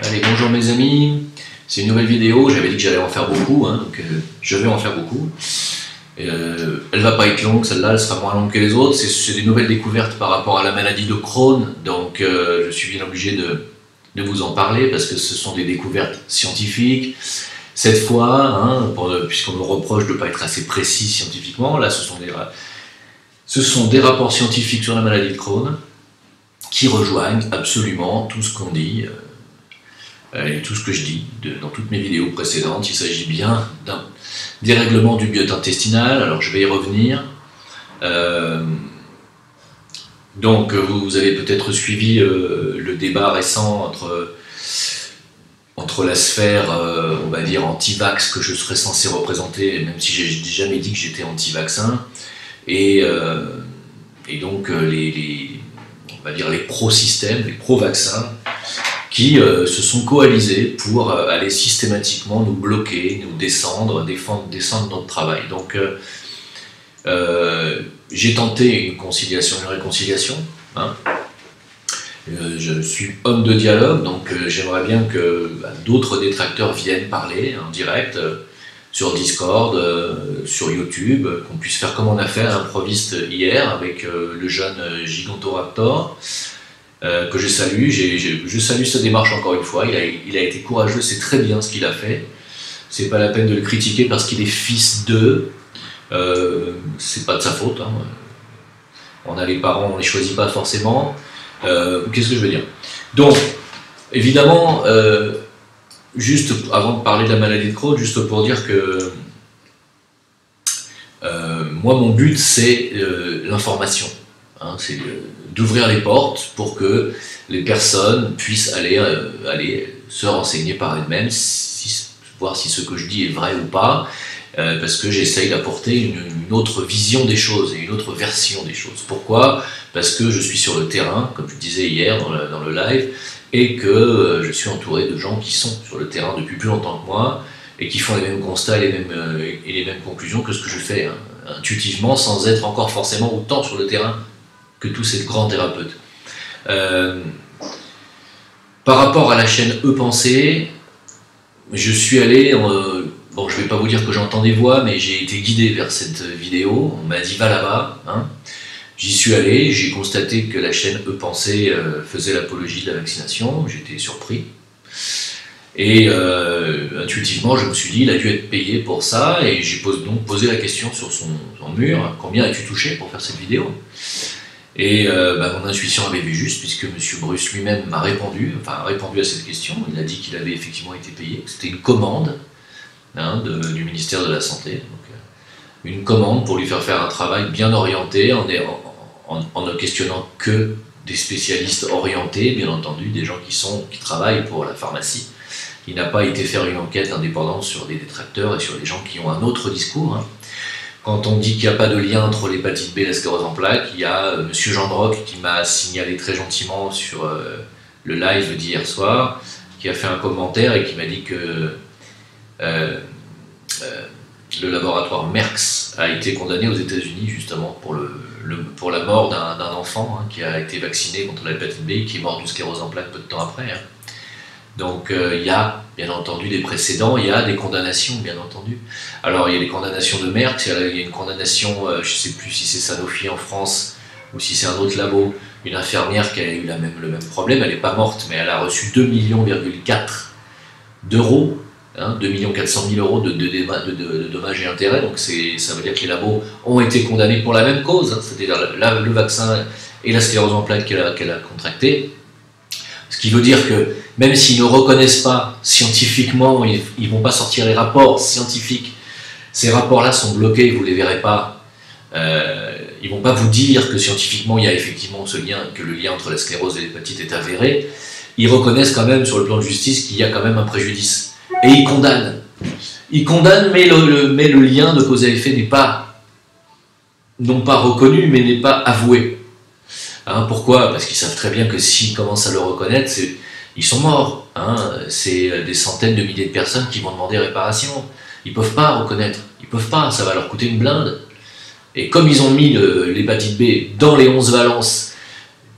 Allez, bonjour mes amis, c'est une nouvelle vidéo, j'avais dit que j'allais en faire beaucoup, donc je vais en faire beaucoup. Elle va pas être longue, celle-là, elle sera moins longue que les autres, c'est des nouvelles découvertes par rapport à la maladie de Crohn, donc je suis bien obligé de vous en parler parce que ce sont des découvertes scientifiques. Cette fois, puisqu'on me reproche de ne pas être assez précis scientifiquement, là ce sont des rapports scientifiques sur la maladie de Crohn qui rejoignent absolument tout ce qu'on dit. Et tout ce que je dis dans toutes mes vidéos précédentes. Il s'agit bien d'un dérèglement du biote intestinal, alors je vais y revenir. Donc vous avez peut-être suivi le débat récent entre la sphère, on va dire, anti-vax que je serais censé représenter, même si j'ai jamais dit que j'étais anti-vaccin, et donc on va dire les pro-systèmes, les pro-vaccins, qui se sont coalisés pour aller systématiquement nous bloquer, nous descendre notre travail. Donc j'ai tenté une réconciliation. Je suis homme de dialogue, donc j'aimerais bien que d'autres détracteurs viennent parler en direct sur Discord, sur YouTube, qu'on puisse faire comme on a fait à l'improviste hier avec le jeune Gigantoraptor. Que je salue, je salue sa démarche encore une fois, il a été courageux, c'est très bien ce qu'il a fait, c'est pas la peine de le critiquer parce qu'il est fils d'eux, c'est pas de sa faute, on a les parents, on les choisit pas forcément, qu'est-ce que je veux dire? Donc, évidemment, juste avant de parler de la maladie de Crohn, juste pour dire que moi mon but c'est l'information, c'est d'ouvrir les portes pour que les personnes puissent aller se renseigner par elles-mêmes, voir si ce que je dis est vrai ou pas, parce que j'essaye d'apporter une autre vision des choses et une autre version des choses. Pourquoi? Parce que je suis sur le terrain, comme je disais hier dans le live, et que je suis entouré de gens qui sont sur le terrain depuis plus longtemps que moi, et qui font les mêmes constats et les mêmes conclusions que ce que je fais, intuitivement, sans être encore forcément autant sur le terrain que tous ces grands thérapeutes. Par rapport à la chaîne E-Pensée, je suis allé, bon je vais pas vous dire que j'entends des voix, mais j'ai été guidé vers cette vidéo, on m'a dit va là-bas, J'y suis allé, j'ai constaté que la chaîne E-Pensée faisait l'apologie de la vaccination, j'étais surpris, et intuitivement je me suis dit il a dû être payé pour ça, et j'ai donc posé la question sur son mur, combien as-tu touché pour faire cette vidéo? Et mon intuition avait vu juste, puisque M. Bruce lui-même m'a répondu à cette question. Il a dit qu'il avait effectivement été payé, que c'était une commande du ministère de la Santé. Donc, une commande pour lui faire un travail bien orienté, en ne questionnant que des spécialistes orientés, bien entendu, des gens qui travaillent pour la pharmacie. Il n'a pas été faire une enquête indépendante sur des détracteurs et sur des gens qui ont un autre discours. Quand on dit qu'il n'y a pas de lien entre l'hépatite B et la sclérose en plaques, il y a M. Jean Droc qui m'a signalé très gentiment sur le live d'hier soir, qui a fait un commentaire et qui m'a dit que le laboratoire Merck a été condamné aux États-Unis justement pour la mort d'un enfant qui a été vacciné contre l'hépatite B et qui est mort d'une sclérose en plaques peu de temps après. Donc il y a bien entendu des précédents, il y a des condamnations bien entendu. Alors il y a des condamnations de Merck, il y a une condamnation, je ne sais plus si c'est Sanofi en France ou si c'est un autre labo, une infirmière qui a eu le même problème, elle n'est pas morte mais elle a reçu 2,4 millions d'euros, 2 400 000 euros de dommages et intérêts, donc ça veut dire que les labos ont été condamnés pour la même cause, c'est-à-dire le vaccin et la sclérose en plaques qu'elle a contracté. Ce qui veut dire que même s'ils ne reconnaissent pas scientifiquement, ils ne vont pas sortir les rapports scientifiques. Ces rapports-là sont bloqués, vous ne les verrez pas. Ils ne vont pas vous dire que scientifiquement il y a effectivement ce lien, que le lien entre la sclérose et l'hépatite est avéré. Ils reconnaissent quand même sur le plan de justice qu'il y a quand même un préjudice. Et ils condamnent. Ils condamnent, mais le lien de cause à effet n'est pas, non pas reconnu, mais n'est pas avoué. Pourquoi? Parce qu'ils savent très bien que s'ils commencent à le reconnaître, ils sont morts. C'est des centaines de milliers de personnes qui vont demander réparation. Ils ne peuvent pas reconnaître. Ils ne peuvent pas, ça va leur coûter une blinde. Et comme ils ont mis l'hépatite B dans les 11 valences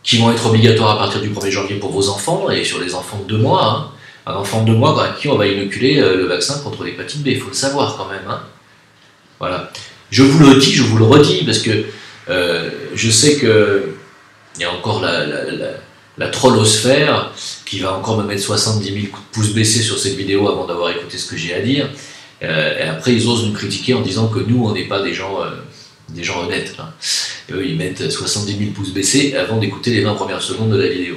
qui vont être obligatoires à partir du 1er janvier pour vos enfants, et sur les enfants de 2 mois, un enfant de 2 mois à qui on va inoculer le vaccin contre l'hépatite B, il faut le savoir quand même. Hein. Voilà. Je vous le dis, je vous le redis, parce que je sais que il y a encore la trollosphère qui va encore me mettre 70 000 pouces baissés sur cette vidéo avant d'avoir écouté ce que j'ai à dire. Et après, ils osent nous critiquer en disant que nous, on n'est pas des gens honnêtes. Hein. Et eux, ils mettent 70 000 pouces baissés avant d'écouter les 20 premières secondes de la vidéo.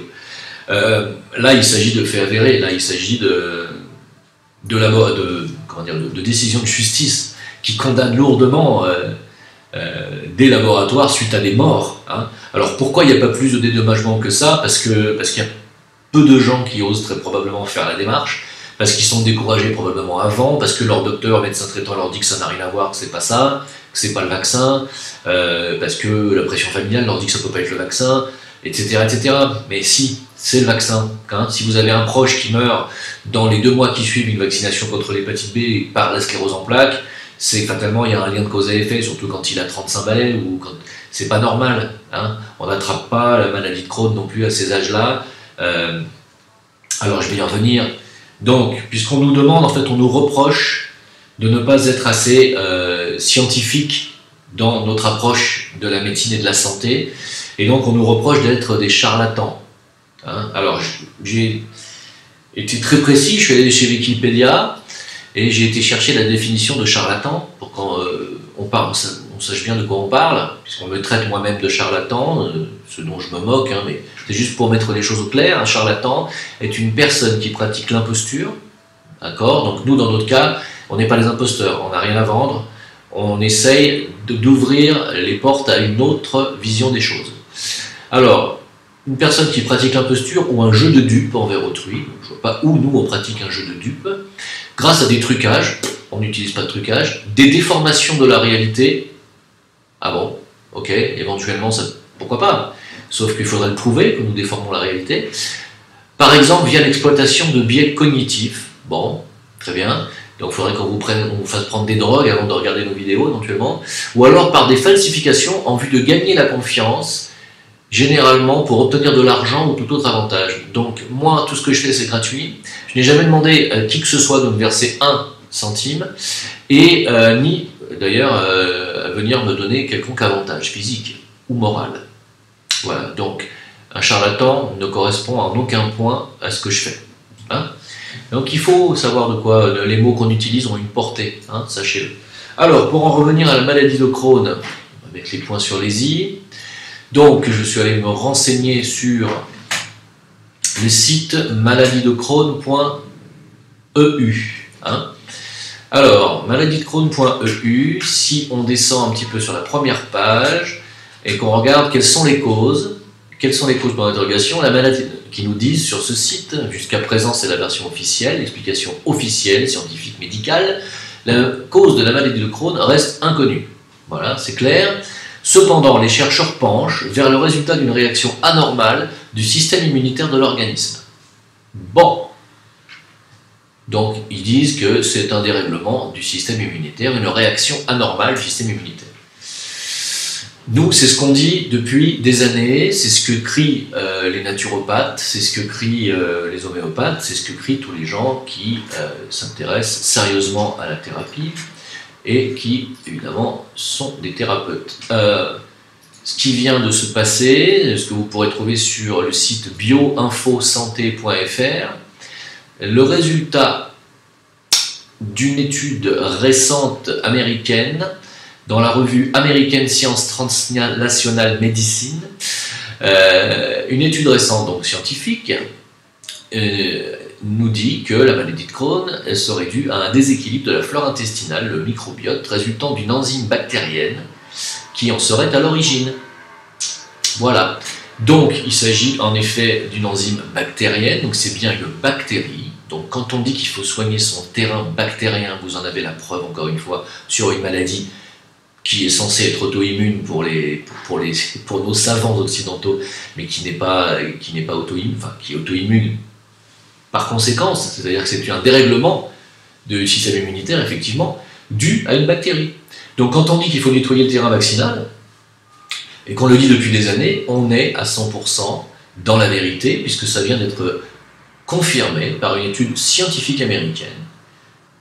Là, il s'agit de faits avérés. Là, il s'agit de décisions de justice qui condamnent lourdement des laboratoires suite à des morts. Hein. Alors, pourquoi il n'y a pas plus de dédommagement que ça? Parce qu'il y a peu de gens qui osent très probablement faire la démarche, parce qu'ils sont découragés probablement avant, parce que leur docteur, médecin traitant leur dit que ça n'a rien à voir, que c'est pas ça, que c'est pas le vaccin, parce que la pression familiale leur dit que ça peut pas être le vaccin, etc. etc. Mais si, c'est le vaccin. Hein. Si vous avez un proche qui meurt dans les 2 mois qui suivent une vaccination contre l'hépatite B par la sclérose en plaques, c'est que fatalement il y a un lien de cause à effet, surtout quand il a 35 balais, ou quand c'est pas normal. Hein. On n'attrape pas la maladie de Crohn non plus à ces âges-là. Alors je vais y revenir. Donc, puisqu'on nous demande, en fait, on nous reproche de ne pas être assez scientifique dans notre approche de la médecine et de la santé, et donc on nous reproche d'être des charlatans. Hein. Alors, j'ai été très précis, je suis allé chez Wikipédia, et j'ai été chercher la définition de charlatan, pour qu'on on sache bien de quoi on parle, puisqu'on me traite moi-même de charlatan, ce dont je me moque, hein, mais c'est juste pour mettre les choses au clair. Un charlatan est une personne qui pratique l'imposture, d'accord? Donc nous, dans notre cas, on n'est pas les imposteurs, on n'a rien à vendre, on essaye d'ouvrir les portes à une autre vision des choses. Alors, une personne qui pratique l'imposture ou un jeu de dupe envers autrui, je ne vois pas où nous on pratique un jeu de dupe, grâce à des trucages, on n'utilise pas de trucage, des déformations de la réalité. Ah bon, ok, éventuellement, ça, pourquoi pas? Sauf qu'il faudrait le prouver que nous déformons la réalité. Par exemple, via l'exploitation de biais cognitifs. Bon, très bien. Donc il faudrait qu'on vous fasse prendre des drogues avant de regarder nos vidéos, éventuellement. Ou alors par des falsifications en vue de gagner la confiance, généralement pour obtenir de l'argent ou tout autre avantage. Donc moi, tout ce que je fais, c'est gratuit. Je n'ai jamais demandé à qui que ce soit de me verser 1 centime, et ni d'ailleurs à venir me donner quelconque avantage physique ou moral. Voilà, donc un charlatan ne correspond en aucun point à ce que je fais. Hein. Donc il faut savoir de quoi les mots qu'on utilise ont une portée, hein, sachez-le. Alors, pour en revenir à la maladie de Crohn, on va mettre les points sur les i. Donc, je suis allé me renseigner sur le site maladiedecrohn.eu. Hein. Alors, maladiedecrohn.eu, si on descend un petit peu sur la première page et qu'on regarde quelles sont les causes pour l'interrogation, la maladie qui nous disent sur ce site, jusqu'à présent c'est la version officielle, l'explication officielle, scientifique, médicale, la cause de la maladie de Crohn reste inconnue. Voilà, c'est clair. Cependant, les chercheurs penchent vers le résultat d'une réaction anormale du système immunitaire de l'organisme. Bon. Donc, ils disent que c'est un dérèglement du système immunitaire, une réaction anormale du système immunitaire. Nous, c'est ce qu'on dit depuis des années, c'est ce que crient les naturopathes, c'est ce que crient les homéopathes, c'est ce que crient tous les gens qui s'intéressent sérieusement à la thérapie et qui, évidemment, sont des thérapeutes. Ce qui vient de se passer, ce que vous pourrez trouver sur le site bioinfosanté.fr, le résultat d'une étude récente américaine dans la revue American Science Translational Medicine, une étude récente, donc scientifique, nous dit que la maladie de Crohn serait due à un déséquilibre de la flore intestinale, le microbiote, résultant d'une enzyme bactérienne qui en serait à l'origine. Voilà. Donc, il s'agit en effet d'une enzyme bactérienne, donc c'est bien une bactérie. Donc, quand on dit qu'il faut soigner son terrain bactérien, vous en avez la preuve, encore une fois, sur une maladie qui est censée être auto-immune pour nos savants occidentaux, mais qui n'est pas auto-immune, enfin, qui est auto-immune par conséquence, c'est-à-dire que c'est un dérèglement du système immunitaire, effectivement, dû à une bactérie. Donc, quand on dit qu'il faut nettoyer le terrain vaccinal, et qu'on le dit depuis des années, on est à 100% dans la vérité, puisque ça vient d'être confirmé par une étude scientifique américaine.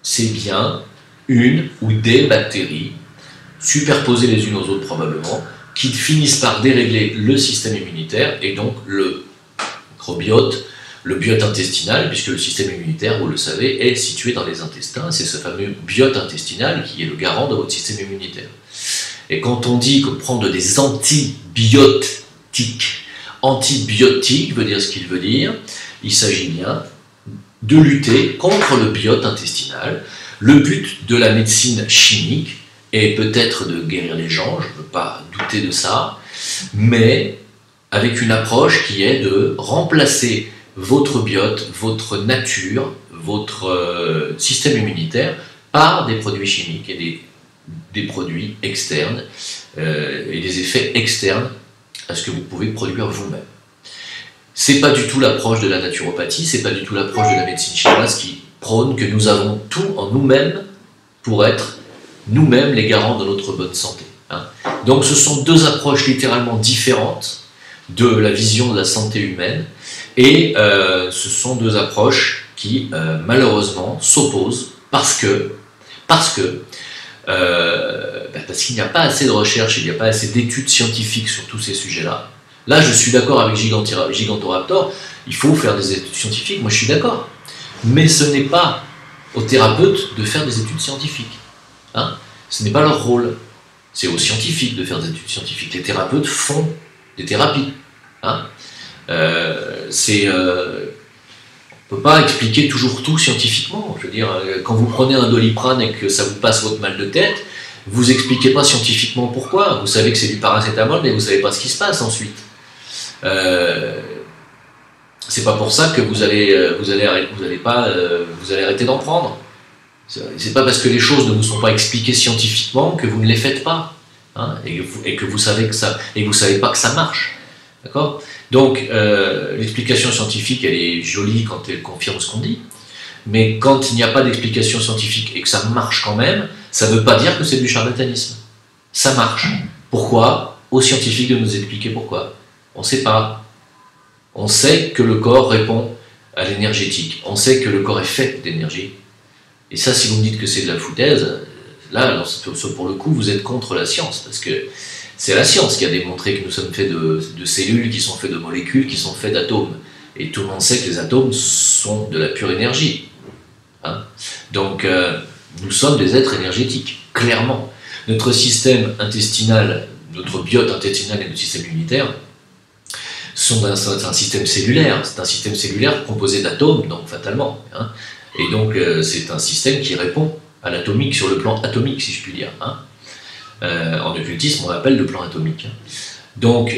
C'est bien une ou des bactéries, superposées les unes aux autres probablement, qui finissent par dérégler le système immunitaire et donc le microbiote, le biote intestinal, puisque le système immunitaire, vous le savez, est situé dans les intestins. C'est ce fameux biote intestinal qui est le garant de votre système immunitaire. Et quand on dit que prendre des antibiotiques veut dire ce qu'il veut dire, il s'agit bien de lutter contre le biote intestinal. Le but de la médecine chimique est peut-être de guérir les gens, je ne peux pas douter de ça, mais avec une approche qui est de remplacer votre biote, votre nature, votre système immunitaire par des produits chimiques et des produits externes et des effets externes à ce que vous pouvez produire vous-même. C'est pas du tout l'approche de la naturopathie, c'est pas du tout l'approche de la médecine chinoise qui prône que nous avons tout en nous-mêmes pour être nous-mêmes les garants de notre bonne santé. Donc ce sont deux approches littéralement différentes de la vision de la santé humaine et ce sont deux approches qui malheureusement s'opposent parce qu'il n'y a pas assez de recherche, il n'y a pas assez d'études scientifiques sur tous ces sujets-là. Là, je suis d'accord avec Gigantoraptor, il faut faire des études scientifiques, moi je suis d'accord. Mais ce n'est pas aux thérapeutes de faire des études scientifiques. Ce n'est pas leur rôle. C'est aux scientifiques de faire des études scientifiques. Les thérapeutes font des thérapies. On ne peut pas expliquer toujours tout scientifiquement. Je veux dire, quand vous prenez un Doliprane et que ça vous passe votre mal de tête, vous n'expliquez pas scientifiquement pourquoi. Vous savez que c'est du paracétamol, mais vous ne savez pas ce qui se passe ensuite. C'est pas pour ça que vous allez arrêter d'en prendre. C'est pas parce que les choses ne vous sont pas expliquées scientifiquement que vous ne les faites pas, et que vous savez pas que ça marche, d'accord? Donc l'explication scientifique, elle est jolie quand elle confirme ce qu'on dit, mais quand il n'y a pas d'explication scientifique et que ça marche quand même, ça ne veut pas dire que c'est du charlatanisme. Ça marche. Pourquoi? Aux scientifiques de nous expliquer pourquoi. On ne sait pas. On sait que le corps répond à l'énergétique. On sait que le corps est fait d'énergie. Et ça, si vous me dites que c'est de la foutaise, là, pour le coup, vous êtes contre la science. Parce que c'est la science qui a démontré que nous sommes faits de cellules, qui sont faits de molécules, qui sont faits d'atomes. Et tout le monde sait que les atomes sont de la pure énergie. Donc, nous sommes des êtres énergétiques, clairement. Notre système intestinal, notre biote intestinal et notre système immunitaire, c'est un système cellulaire. C'est un système cellulaire composé d'atomes, donc fatalement. Et donc, c'est un système qui répond à l'atomique sur le plan atomique, si je puis dire. En occultisme, on l'appelle le plan atomique. Donc,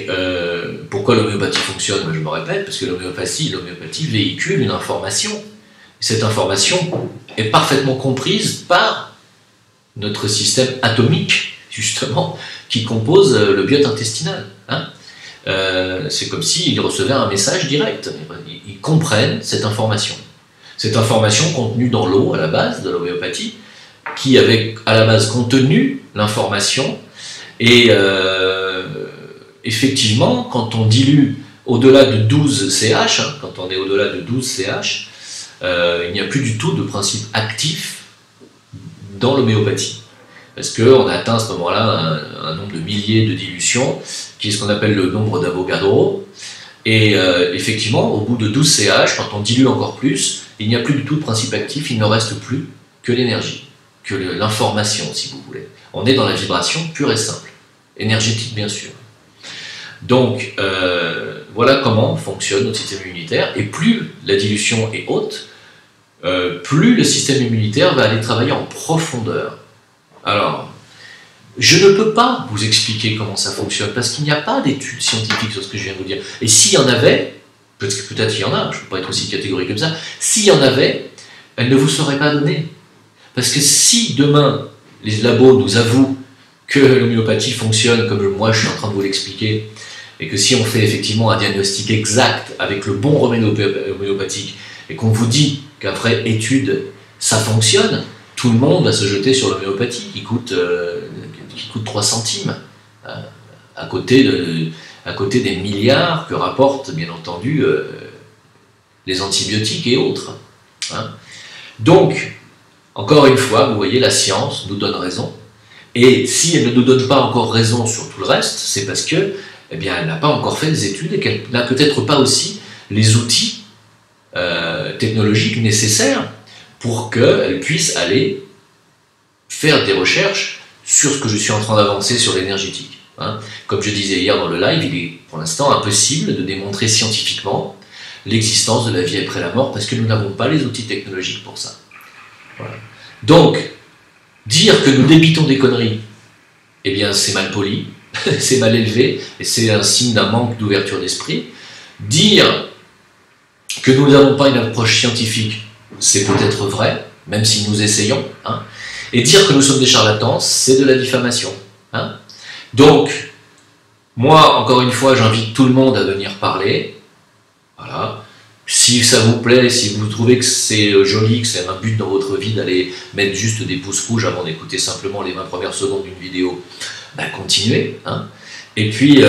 pourquoi l'homéopathie fonctionne? Je me répète, parce que l'homéopathie véhicule une information. Cette information est parfaitement comprise par notre système atomique, justement, qui compose le biote intestinal. C'est comme s'ils recevaient un message direct. Ils comprennent cette information. Cette information contenue dans l'eau, à la base de l'homéopathie, qui avait à la base contenu l'information. Et effectivement, quand on dilue au-delà de 12 CH, quand on est au-delà de 12 CH, il n'y a plus du tout de principe actif dans l'homéopathie. Parce qu'on a atteint à ce moment-là un nombre de milliers de dilutions, qui est ce qu'on appelle le nombre d'Avogadro. Et effectivement, au bout de 12 CH, quand on dilue encore plus, il n'y a plus du tout de principe actif, il ne reste plus que l'énergie, que l'information, si vous voulez. On est dans la vibration pure et simple, énergétique bien sûr. Donc, voilà comment fonctionne notre système immunitaire, et plus la dilution est haute, plus le système immunitaire va aller travailler en profondeur. Alors, je ne peux pas vous expliquer comment ça fonctionne, parce qu'il n'y a pas d'études scientifiques sur ce que je viens de vous dire. Et s'il y en avait, peut-être qu'il y en a, je ne peux pas être aussi catégorique comme ça, s'il y en avait, elles ne vous seraient pas données. Parce que si demain, les labos nous avouent que l'homéopathie fonctionne comme moi je suis en train de vous l'expliquer, et que si on fait effectivement un diagnostic exact avec le bon remède homéopathique, et qu'on vous dit qu'après étude, ça fonctionne, tout le monde va se jeter sur l'homéopathie qui coûte 3 centimes, à côté des milliards que rapportent bien entendu les antibiotiques et autres. Hein. Donc, encore une fois, vous voyez, la science nous donne raison. Et si elle ne nous donne pas encore raison sur tout le reste, c'est parce que, eh bien, elle n'a pas encore fait des études et qu'elle n'a peut-être pas aussi les outils technologiques nécessaires pour qu'elle puisse aller faire des recherches sur ce que je suis en train d'avancer sur l'énergétique. Hein. Comme je disais hier dans le live, il est pour l'instant impossible de démontrer scientifiquement l'existence de la vie après la mort parce que nous n'avons pas les outils technologiques pour ça. Voilà. Donc, dire que nous débitons des conneries, eh bien c'est mal poli, c'est mal élevé, et c'est un signe d'un manque d'ouverture d'esprit. Dire que nous n'avons pas une approche scientifique, c'est peut-être vrai, même si nous essayons. Hein. Et dire que nous sommes des charlatans, c'est de la diffamation. Hein. Donc, moi, encore une fois, j'invite tout le monde à venir parler. Voilà. Si ça vous plaît, si vous trouvez que c'est joli, que c'est un but dans votre vie d'aller mettre juste des pouces rouges avant d'écouter simplement les 20 premières secondes d'une vidéo, ben continuez. Hein. Et puis,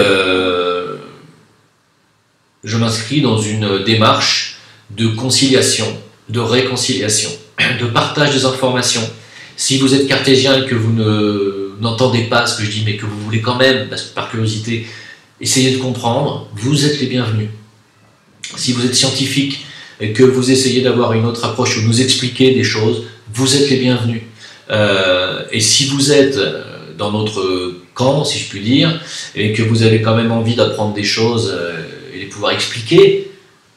je m'inscris dans une démarche de conciliation, de réconciliation, de partage des informations. Si vous êtes cartésien et que vous n'entendez pas ce que je dis, mais que vous voulez quand même, parce que par curiosité, essayer de comprendre, vous êtes les bienvenus. Si vous êtes scientifique et que vous essayez d'avoir une autre approche ou nous expliquer des choses, vous êtes les bienvenus. Et si vous êtes dans notre camp, si je puis dire, et que vous avez quand même envie d'apprendre des choses et de pouvoir expliquer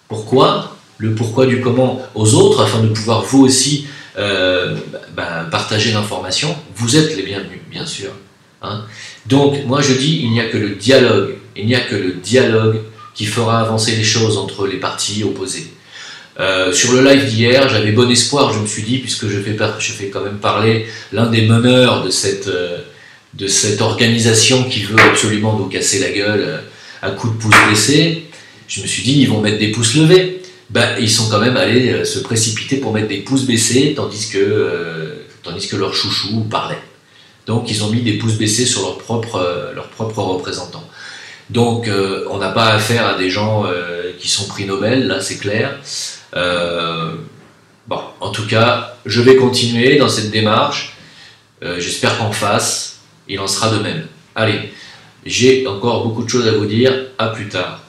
le pourquoi du comment aux autres, afin de pouvoir vous aussi partager l'information, vous êtes les bienvenus, bien sûr. Hein. Donc, moi je dis, il n'y a que le dialogue qui fera avancer les choses entre les parties opposées. Sur le live d'hier, j'avais bon espoir, je me suis dit, puisque je fais quand même parler l'un des meneurs de cette organisation qui veut absolument nous casser la gueule à coups de pouces baissés, je me suis dit, ils vont mettre des pouces levés. Ben, ils sont quand même allés se précipiter pour mettre des pouces baissés, tandis que leur chouchou parlait. Donc ils ont mis des pouces baissés sur leurs propres représentants. Donc on n'a pas affaire à des gens qui sont prix Nobel, là c'est clair. Bon, en tout cas, je vais continuer dans cette démarche. J'espère qu'en face, il en sera de même. Allez, j'ai encore beaucoup de choses à vous dire. À plus tard.